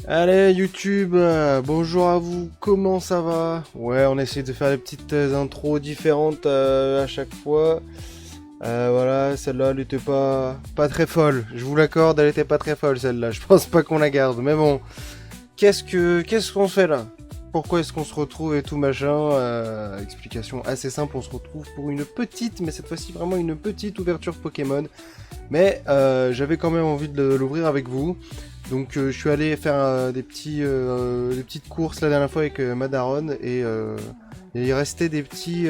Allez YouTube, bonjour à vous, comment ça va? Ouais, on essaie de faire des petites intros différentes à chaque fois. Voilà, celle-là elle était pas très folle, je vous l'accorde, elle était pas très folle celle-là, je pense pas qu'on la garde. Mais bon, qu'est-ce qu'on fait là? Pourquoi est-ce qu'on se retrouve et tout machin? Explication assez simple, on se retrouve pour une petite, mais cette fois-ci vraiment une petite ouverture Pokémon. Mais j'avais quand même envie de l'ouvrir avec vous. Donc je suis allé faire des petites courses la dernière fois avec Madaron et il restait des petits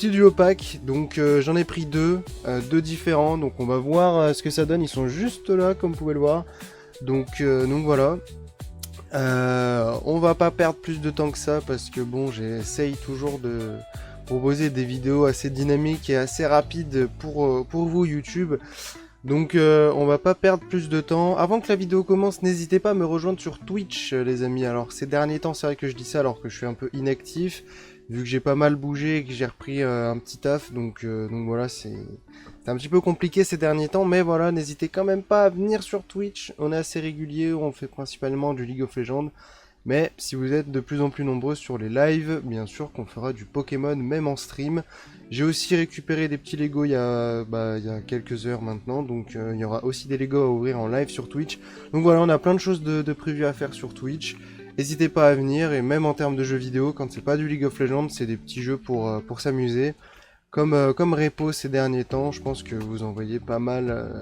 duo packs. Donc j'en ai pris deux différents. Donc on va voir ce que ça donne. Ils sont juste là comme vous pouvez le voir. Donc voilà. On va pas perdre plus de temps que ça parce que bon, j'essaye toujours de proposer des vidéos assez dynamiques et assez rapides pour vous YouTube. Donc on va pas perdre plus de temps. Avant que la vidéo commence, n'hésitez pas à me rejoindre sur Twitch les amis. Alors ces derniers temps, c'est vrai que je dis ça alors que je suis un peu inactif, vu que j'ai pas mal bougé et que j'ai repris un petit taf. Donc voilà, c'est un petit peu compliqué ces derniers temps. Mais voilà, n'hésitez quand même pas à venir sur Twitch. On est assez régulier, on fait principalement du League of Legends. Mais si vous êtes de plus en plus nombreux sur les lives, bien sûr qu'on fera du Pokémon même en stream. J'ai aussi récupéré des petits Lego il y a quelques heures maintenant, donc il y aura aussi des Lego à ouvrir en live sur Twitch. Donc voilà, on a plein de choses de prévues à faire sur Twitch. N'hésitez pas à venir, et même en termes de jeux vidéo, quand c'est pas du League of Legends, c'est des petits jeux pour s'amuser. Comme Repo ces derniers temps, je pense que vous en voyez pas mal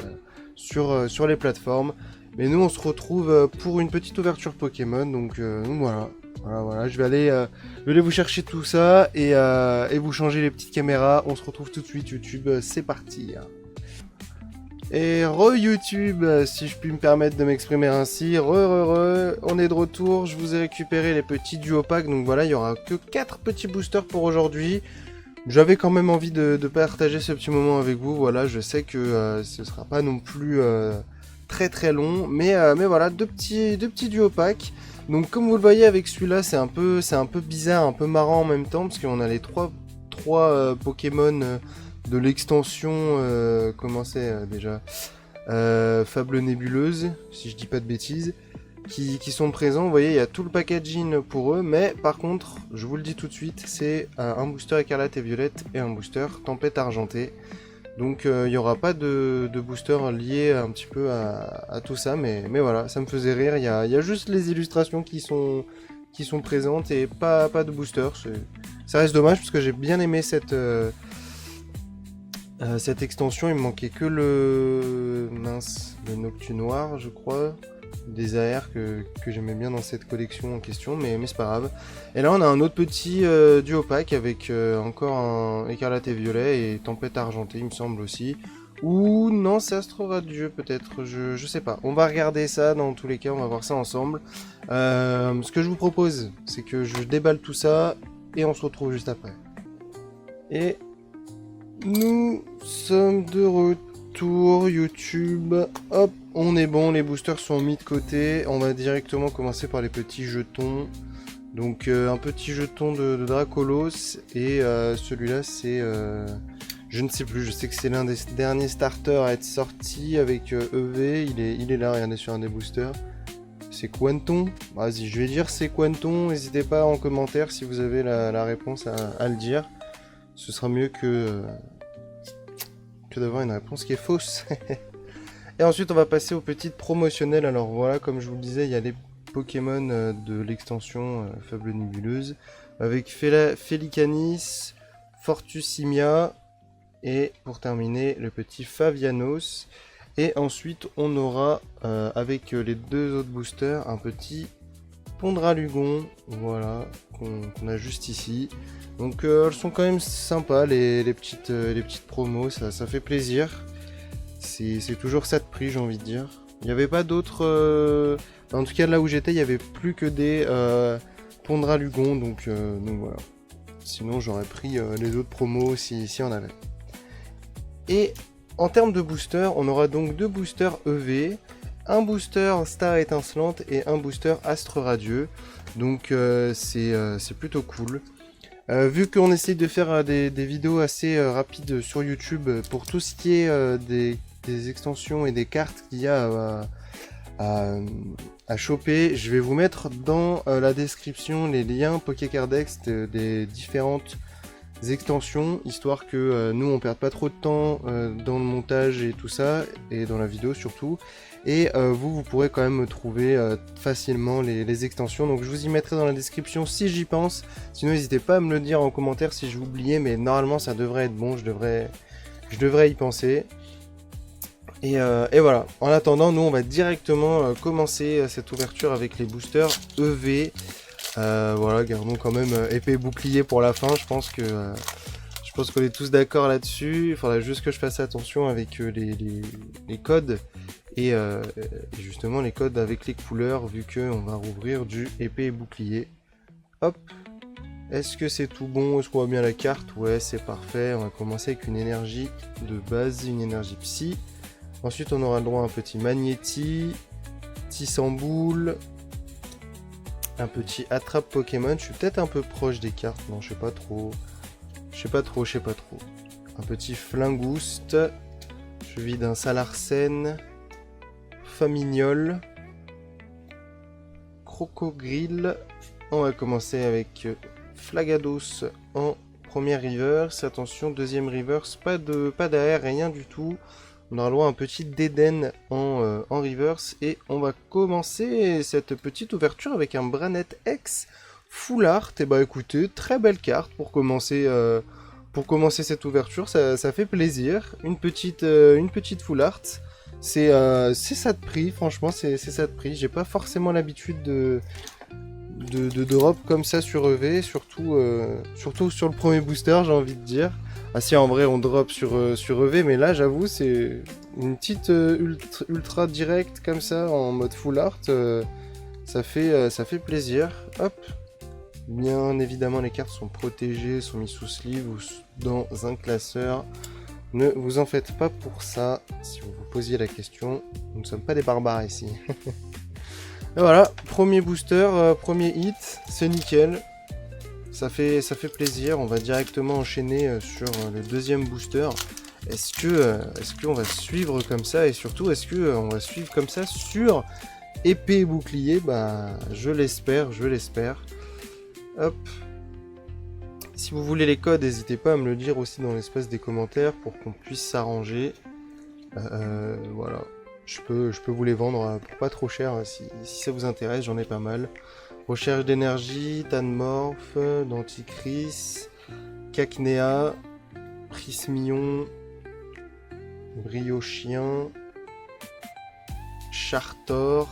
sur les plateformes. Mais nous, on se retrouve pour une petite ouverture Pokémon, donc voilà. Voilà, je vais aller vous chercher tout ça et vous changer les petites caméras. On se retrouve tout de suite YouTube, c'est parti. Et re-YouTube, si je puis me permettre de m'exprimer ainsi, on est de retour, je vous ai récupéré les petits duo packs, donc voilà, il y aura que 4 petits boosters pour aujourd'hui. J'avais quand même envie de partager ce petit moment avec vous, voilà, je sais que ce sera pas non plus très très long, mais voilà, deux petits duo packs. Donc comme vous le voyez avec celui-là, c'est un peu bizarre, un peu marrant en même temps, parce qu'on a les trois Pokémon de l'extension, comment c'est déjà Fable Nébuleuse, si je dis pas de bêtises, qui sont présents. Vous voyez, il y a tout le packaging pour eux, mais par contre, je vous le dis tout de suite, c'est un booster écarlate et violette et un booster tempête argentée. Donc il n'y aura pas de booster lié un petit peu à tout ça, mais voilà, ça me faisait rire. Il y a juste les illustrations qui sont présentes et pas de booster. Ça reste dommage parce que j'ai bien aimé cette extension. Il me manquait que le Noctu Noir, je crois, des AR que j'aimais bien dans cette collection en question, mais c'est pas grave. Et là on a un autre petit duo pack avec encore un écarlate et violet et tempête argentée il me semble aussi. Ou non, c'est Astro Radieux peut-être, je sais pas. On va regarder ça dans tous les cas, on va voir ça ensemble. Ce que je vous propose, c'est que je déballe tout ça et on se retrouve juste après. Et nous sommes de retour YouTube. Hop, on est bon, les boosters sont mis de côté. On va directement commencer par les petits jetons. Donc un petit jeton de Dracolos et celui-là c'est... je ne sais plus, je sais que c'est l'un des derniers starters à être sorti avec EV. Il est là, regardez sur un des boosters. C'est Quanton. Vas-y, je vais dire c'est Quanton. N'hésitez pas en commentaire si vous avez la réponse à le dire. Ce sera mieux que d'avoir une réponse qui est fausse. Et ensuite on va passer aux petites promotionnelles. Alors voilà, comme je vous le disais, il y a les Pokémon de l'extension Fable Nébuleuse avec Felicanis, Fortusimia et pour terminer le petit Favianos. Et ensuite on aura avec les deux autres boosters un petit Pondralugon, voilà, qu'on a juste ici. Donc elles sont quand même sympas les petites promos, ça fait plaisir. C'est toujours ça de prix, j'ai envie de dire. Il n'y avait pas d'autres... En tout cas, là où j'étais, il n'y avait plus que des Pondralugon, donc voilà. Sinon, j'aurais pris les autres promos si on avait. Et en termes de booster, on aura donc deux boosters EV, un booster Star étincelante et un booster Astre radieux. Donc c'est plutôt cool. Vu qu'on essaye de faire des vidéos assez rapides sur YouTube pour tout ce qui est des extensions et des cartes qu'il y a à, à choper. Je vais vous mettre dans la description les liens Pokécardex des différentes extensions, histoire que nous on perde pas trop de temps dans le montage et tout ça, et dans la vidéo surtout. Et vous pourrez quand même trouver facilement les extensions. Donc je vous y mettrai dans la description si j'y pense. Sinon n'hésitez pas à me le dire en commentaire si j'ai oublié, mais normalement ça devrait être bon, je devrais y penser. Et voilà, en attendant, nous on va directement commencer cette ouverture avec les boosters EV. Voilà, gardons quand même épée et bouclier pour la fin. Je pense qu'on est tous d'accord là-dessus. Il faudra juste que je fasse attention avec les codes et justement les codes avec les couleurs, vu qu'on va rouvrir du épée et bouclier. Hop. Est-ce que c'est tout bon? Est-ce qu'on voit bien la carte? Ouais, c'est parfait. On va commencer avec une énergie de base, une énergie psy. Ensuite, on aura le droit à un petit Magnéti, Tissamboule, un petit Attrape Pokémon. Je suis peut-être un peu proche des cartes. Non, je sais pas trop. Un petit Flingouste, suivi d'un Salarsen, Famignol, Crocogrille. On va commencer avec Flagados en première reverse. Attention, deuxième reverse, pas d'AR, rien du tout. On aura le droit à un petit Déden en reverse. Et on va commencer cette petite ouverture avec un Branette X Full Art. Et bah écoutez, très belle carte pour commencer cette ouverture. Ça fait plaisir. Une petite Full Art. C'est ça de prix, franchement, c'est ça de prix. J'ai pas forcément l'habitude de drop comme ça sur EV, surtout sur le premier booster, j'ai envie de dire. Ah si, en vrai on drop sur EV, mais là j'avoue c'est une petite ultra direct comme ça en mode full art, ça fait plaisir. Hop, bien évidemment les cartes sont protégées, sont mises sous sleeve ou dans un classeur. Ne vous en faites pas pour ça, si vous vous posiez la question, nous ne sommes pas des barbares ici. Et voilà, premier booster, premier hit, c'est nickel. Ça fait plaisir. On va directement enchaîner sur le deuxième booster. Est-ce qu'on va suivre comme ça? Et surtout, est-ce qu'on va suivre comme ça sur épée et bouclier? Bah, je l'espère. Hop. Si vous voulez les codes, n'hésitez pas à me le dire aussi dans l'espace des commentaires pour qu'on puisse s'arranger. Voilà. Je peux vous les vendre pour pas trop cher si ça vous intéresse, j'en ai pas mal. Recherche d'énergie, Tanmorph, Denticris, Cacnea, Prismion, Briochien, Chartor.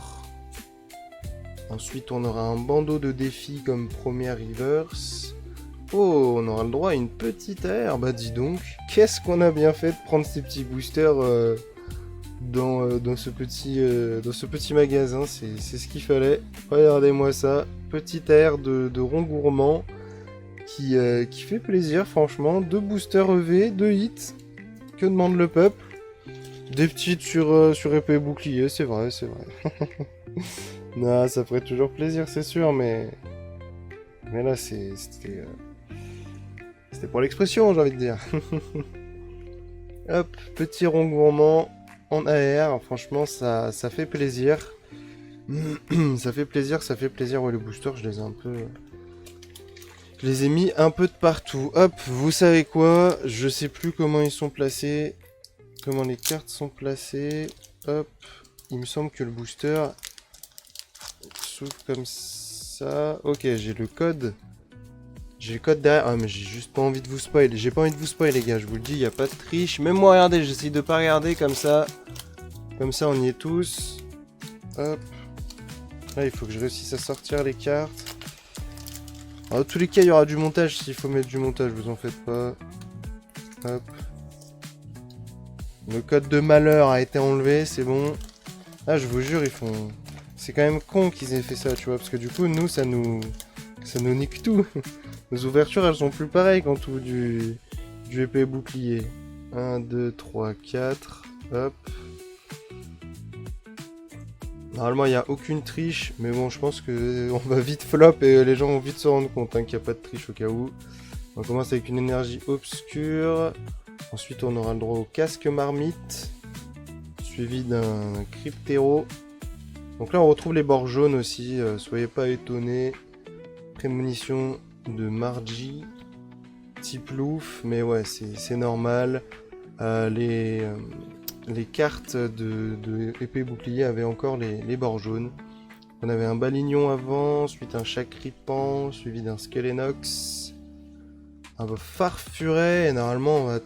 Ensuite on aura un bandeau de défi comme première reverse. Oh, on aura le droit à une petite AR, bah dis donc. Qu'est-ce qu'on a bien fait de prendre ces petits boosters dans ce petit magasin, c'est ce qu'il fallait. Regardez-moi ça, petit air de rond gourmand qui fait plaisir franchement. 2 boosters EV, 2 hits, que demande le peuple? Des petites sur épée et bouclier, c'est vrai. Non, ça ferait toujours plaisir, c'est sûr, mais là c'était pour l'expression, j'ai envie de dire. Hop, petit rond gourmand en AR, franchement ça fait plaisir. ça fait plaisir. Ouais, les boosters, je les ai mis un peu de partout. Hop, vous savez quoi? Je sais plus comment ils sont placés. Comment les cartes sont placées. Hop, il me semble que le booster s'ouvre comme ça. Ok, j'ai le code. J'ai le code derrière. Ah, mais j'ai juste pas envie de vous spoil. J'ai pas envie de vous spoil, les gars. Je vous le dis, il n'y a pas de triche. Même moi, regardez, j'essaye de pas regarder comme ça. Comme ça, on y est tous. Hop. Là, il faut que je réussisse à sortir les cartes. Alors, dans tous les cas, il y aura du montage. S'il faut mettre du montage, vous en faites pas. Hop. Le code de malheur a été enlevé, c'est bon. Ah, je vous jure, ils font... C'est quand même con qu'ils aient fait ça, tu vois. Parce que du coup, nous, ça nous nique tout. Nos ouvertures, elles sont plus pareilles qu'en tout du épée bouclier. 1, 2, 3, 4. Hop. Normalement, il n'y a aucune triche. Mais bon, je pense qu'on va vite flop et les gens vont vite se rendre compte qu'il n'y a pas de triche au cas où. On commence avec une énergie obscure. Ensuite, on aura le droit au casque marmite. Suivi d'un cryptéro. Donc là on retrouve les bords jaunes aussi, soyez pas étonnés. Prémonition de Margie, type louf, mais ouais c'est normal. Les cartes de épée bouclier avaient encore les bords jaunes. On avait un Balignon avant, ensuite un Chakripan, suivi d'un Skelenox, un Farfuret, et normalement on va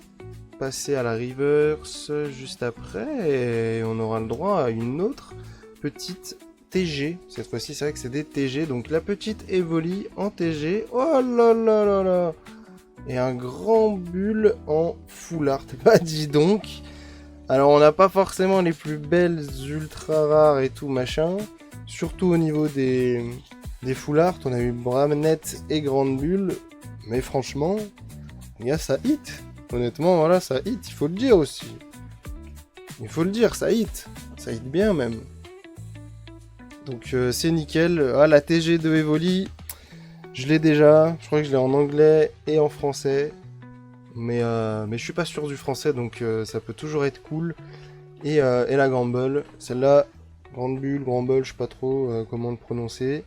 passer à la reverse juste après, et on aura le droit à une autre petite TG. Cette fois-ci c'est vrai que c'est des TG, donc la petite Evoli en TG, oh là là là là, et un grand bulle en full art, bah dis donc. Alors on n'a pas forcément les plus belles ultra rares et tout machin. Surtout au niveau des full art, on a eu Bramnet et Grande Bulle. Mais franchement, les gars, ça hit. Honnêtement, voilà, ça hit, il faut le dire aussi. Il faut le dire, ça hit. Ça hit bien même. Donc c'est nickel. Ah, la TG de Evoli, je l'ai déjà. Je crois que je l'ai en anglais et en français. Mais je suis pas sûr du français, donc ça peut toujours être cool. Et la Grande Bulle, celle-là... Grande Bulle, Grand Bull, je sais pas trop comment le prononcer.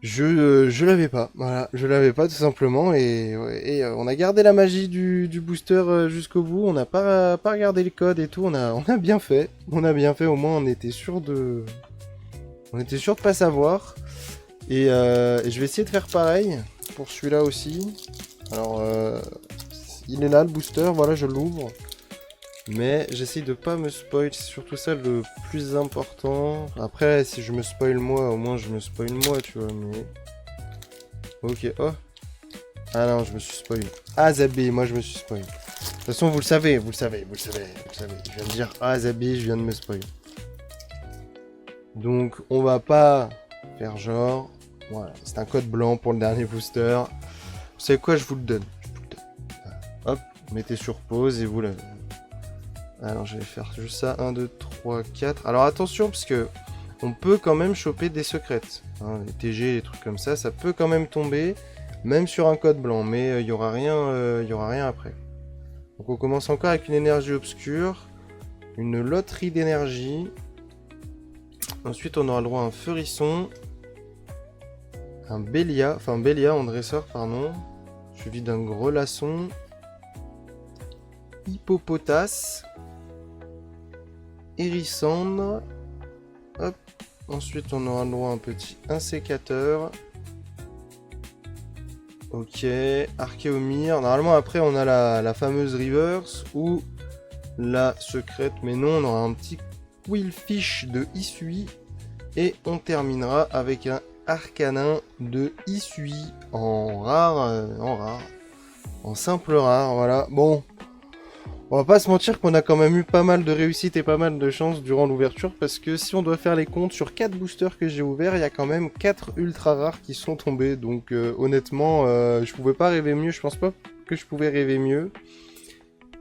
Je l'avais pas, voilà, je l'avais pas tout simplement, et on a gardé la magie du booster jusqu'au bout, on n'a pas regardé le code et tout, on a bien fait, au moins on était sûr de pas savoir, et je vais essayer de faire pareil pour celui-là aussi. Alors, il est là le booster, voilà, je l'ouvre. Mais j'essaye de pas me spoil, c'est surtout ça le plus important. Après, si je me spoil moi, au moins je me spoil moi, tu vois, mais... Ok, oh. Ah non, je me suis spoil. Ah, Zabé, moi je me suis spoil. De toute façon, vous le savez. Je viens de dire ah, Zabé, je viens de me spoil. Donc, on va pas faire genre... Voilà, c'est un code blanc pour le dernier booster. Vous savez quoi, je vous le donne. Hop, mettez sur pause et vous l'avez. Alors je vais faire juste ça, 1, 2, 3, 4. Alors attention parce que on peut quand même choper des secrètes. Hein, les TG, les trucs comme ça peut quand même tomber, même sur un code blanc, mais il y aura rien après. Donc on commence encore avec une énergie obscure, une loterie d'énergie. Ensuite on aura le droit à un Feurisson, un Bélia en dresseur, pardon, suivi d'un Grelasson, Hippopotas, Hérissandre, hop, ensuite on aura le droit à un petit insécateur, ok, Archéomir, normalement après on a la fameuse reverse ou la secrète, mais non, on aura un petit Quillfish de Isui, et on terminera avec un Arcanin de Isui en rare, en simple rare, voilà, bon. On va pas se mentir qu'on a quand même eu pas mal de réussite et pas mal de chance durant l'ouverture, parce que si on doit faire les comptes sur 4 boosters que j'ai ouverts, il y a quand même 4 ultra rares qui sont tombés, donc honnêtement je pouvais pas rêver mieux, je pense pas que je pouvais rêver mieux.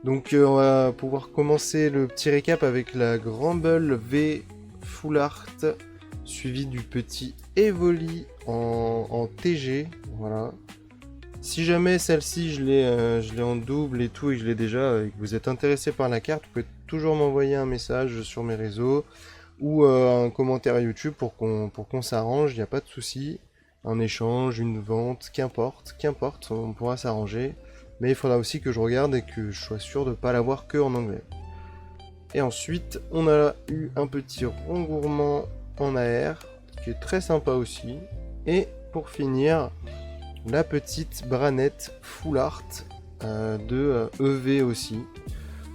Donc on va pouvoir commencer le petit récap avec la Gramble V Full Art, suivi du petit Evoli en TG, voilà. Si jamais celle-ci je l'ai en double et tout, et que je l'ai déjà, et que vous êtes intéressé par la carte, vous pouvez toujours m'envoyer un message sur mes réseaux ou un commentaire YouTube pour qu'on s'arrange, il n'y a pas de souci. Un échange, une vente, qu'importe, on pourra s'arranger. Mais il faudra aussi que je regarde et que je sois sûr de ne pas l'avoir que en anglais. Et ensuite, on a eu un petit rond gourmand en AR, qui est très sympa aussi. Et pour finir, la petite Branette Full Art de EV aussi.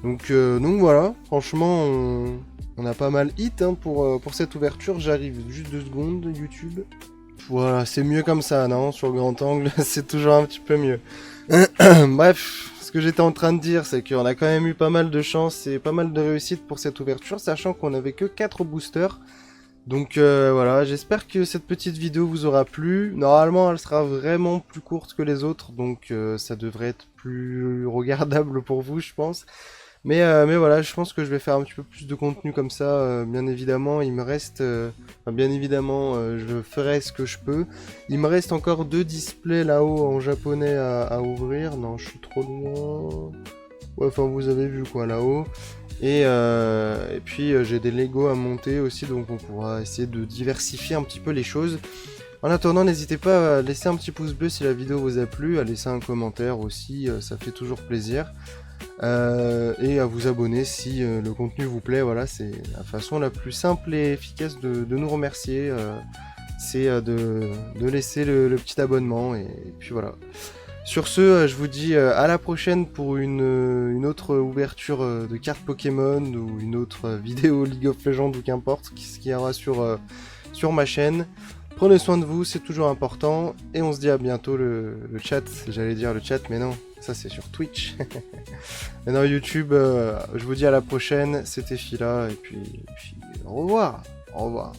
Donc voilà, franchement, on a pas mal hit hein, pour cette ouverture. J'arrive juste 2 secondes, YouTube. Voilà, c'est mieux comme ça, non? Sur le grand angle, c'est toujours un petit peu mieux. Bref, ce que j'étais en train de dire, c'est qu'on a quand même eu pas mal de chance et pas mal de réussite pour cette ouverture, sachant qu'on n'avait que 4 boosters. Donc voilà, j'espère que cette petite vidéo vous aura plu. Normalement, elle sera vraiment plus courte que les autres, donc ça devrait être plus regardable pour vous, je pense. Mais voilà, je pense que je vais faire un petit peu plus de contenu comme ça. Bien évidemment, il me reste... je ferai ce que je peux. Il me reste encore 2 displays là-haut en japonais à ouvrir. Non, je suis trop loin. Ouais, enfin, vous avez vu quoi, là-haut. Et puis j'ai des Lego à monter aussi, donc on pourra essayer de diversifier un petit peu les choses. En attendant, n'hésitez pas à laisser un petit pouce bleu si la vidéo vous a plu, à laisser un commentaire aussi, ça fait toujours plaisir. Et à vous abonner si le contenu vous plaît. Voilà, c'est la façon la plus simple et efficace de nous remercier. C'est de laisser le petit abonnement. Et puis voilà. Sur ce, je vous dis à la prochaine pour une autre ouverture de cartes Pokémon ou une autre vidéo League of Legends ou qu'importe, ce qu'il y aura sur ma chaîne. Prenez soin de vous, c'est toujours important. Et on se dit à bientôt le chat. J'allais dire le chat, mais non, ça c'est sur Twitch. Maintenant YouTube, je vous dis à la prochaine. C'était Phila, et puis au revoir. Au revoir.